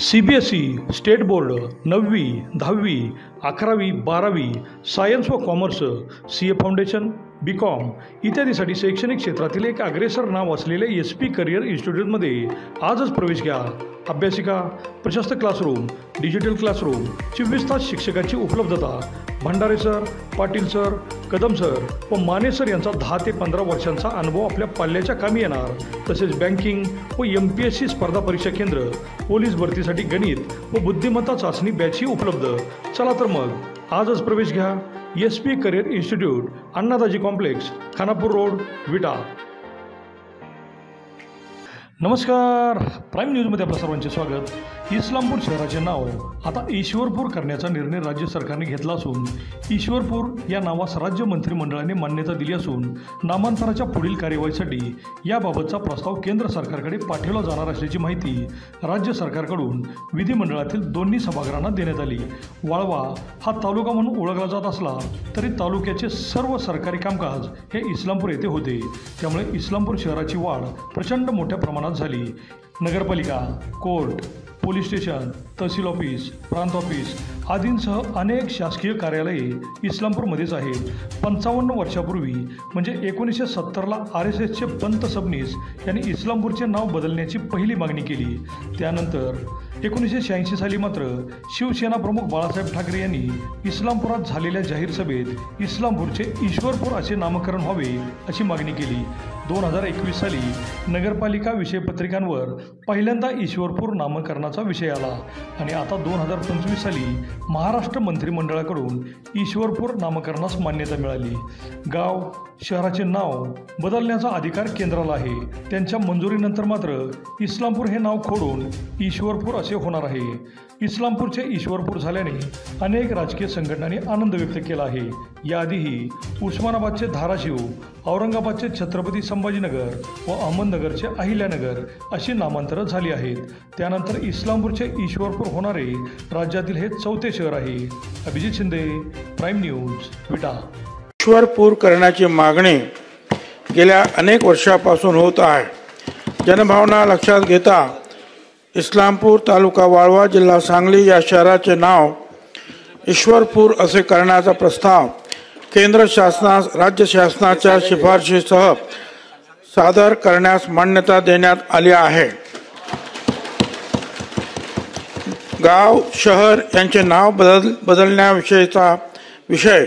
CBSE state board 9वी 10वी 11वी 12वी science व कॉमर्स CA फाउंडेशन BCom इत्यादीसाठी शैक्षणिक क्षेत्रातील एक अग्रेसर नाव असलेले SP करियर इन्स्टिट्यूटमध्ये आजच प्रवेश घ्या। अभ्यासिका, प्रशस्त क्लासरूम, डिजिटल क्लासरूम, 24 तास शिक्षकाची उपलब्धता। Bhandare sir, Patil sir, Kadam sir व माने सर यांचा 10 ते 15 वर्षांचा अनुभव आपल्या पाल्याच्या कामी येणार। तसेच बँकिंग व MPSC स्पर्धा परीक्षा केंद्र, पोलीस भरतीसाठी गणित व बुद्धिमत्ता चाचणी बॅचही उपलब्ध। चला तर मग आजच प्रवेश घ्या। SP career institute, Annadaji complex, Khanapur road, विटा। नमस्कार, प्राईम न्यूजमध्ये आपल्या सर्वांचे स्वागत। इस्लामपूर शहराचे नाव आता ईश्वरपूर करण्याचा निर्णय राज्य सरकारने घेतला असून ईश्वरपूर या नावास राज्य मंत्रिमंडळाने मान्यता दिली असून नामांतराच्या पुढील कार्यवाहीसाठी याबाबतचा प्रस्ताव केंद्र सरकारकडे पाठवला जाणार असल्याची माहिती राज्य सरकारकडून विधिमंडळातील दोन्ही सभागृहांना देण्यात आली। वाळवा हा तालुका म्हणून ओळखला जात असला तरी तालुक्याचे सर्व सरकारी कामकाज हे इस्लामपूर येथे होते, त्यामुळे इस्लामपूर शहराची वाढ प्रचंड मोठ्या प्रमाणात झाली। नगरपालिका, कोर्ट, पोलीस स्टेशन, तहसील ऑफिस, प्रांत ऑफिस आदींसह अनेक शासकीय कार्यालये इस्लामपूरमध्येच आहेत। 55 वर्षापूर्वी म्हणजे 1970ला RSSचे पंत सबनीस यांनी इस्लामपूरचे नाव बदलण्याची पहिली मागणी केली। त्यानंतर 1986 साली मात्र शिवसेना प्रमुख बाळासाहेब ठाकरे यांनी इस्लामपुरात झालेल्या जाहीर सभेत इस्लामपूरचे ईश्वरपूर असे नामकरण व्हावे अशी मागणी केली। 2021 साली नगरपालिका विषयपत्रिकांवर पहिल्यांदा ईश्वरपूर नामकरणाचा विषय आला आणि आता 2025 साली महाराष्ट्र मंत्रिमंडळाकडून ईश्वरपूर नामकरणास मान्यता मिळाली। गाव, शहराचे नाव बदलण्याचा अधिकार केंद्राला आहे। त्यांच्या मंजुरीनंतर मात्र इस्लामपूर हे नाव खोडून ईश्वरपूर असे होणार आहे। इस्लामपूरचे ईश्वरपूर झाल्याने अनेक राजकीय संघटनांनी आनंद व्यक्त केला आहे। याआधीही उस्मानाबादचे धाराशिव, औरंगाबादचे छत्रपती संभाजीनगर व अहमदनगरचे अहिल्यानगर अशी नामांतरं झाली आहेत। त्यानंतर इस्लामपूरचे ईश्वरपूर होणारे राज्यातील हे 4थे शहर आहे। अभिजित शिंदे, प्राईम न्यूज, विटा। ईश्वरपूर करण्याची मागणी गेल्या अनेक वर्षापासून होत आहे। जनभावना लक्षात घेता इस्लामपूर, तालुका वाळवा, जिल्हा सांगली या शहराचे नाव ईश्वरपूर असे करण्याचा प्रस्ताव केंद्र शासनास राज्य शासनाच्या शिफारशीसह सादर करण्यास मान्यता देण्यात आली आहे। गाव, शहर यांचे नाव बदलण्याविषयीचा विषय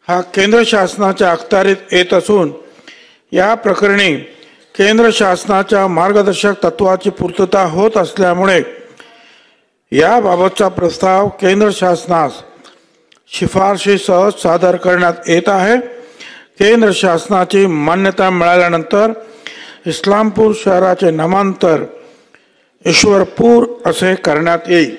हा केंद्र शासनाच्या अखत्यारीत येत असून या प्रकरणी केंद्र शासनाच्या मार्गदर्शक तत्वाची पूर्तता होत असल्यामुळे याबाबतचा प्रस्ताव केंद्र शासनास शिफारशीसह सादर करण्यात येत आहे। केंद्र शासनाची मान्यता मिळाल्यानंतर इस्लामपूर शहराचे नामांतर ईश्वरपूर असे करण्यात येईल।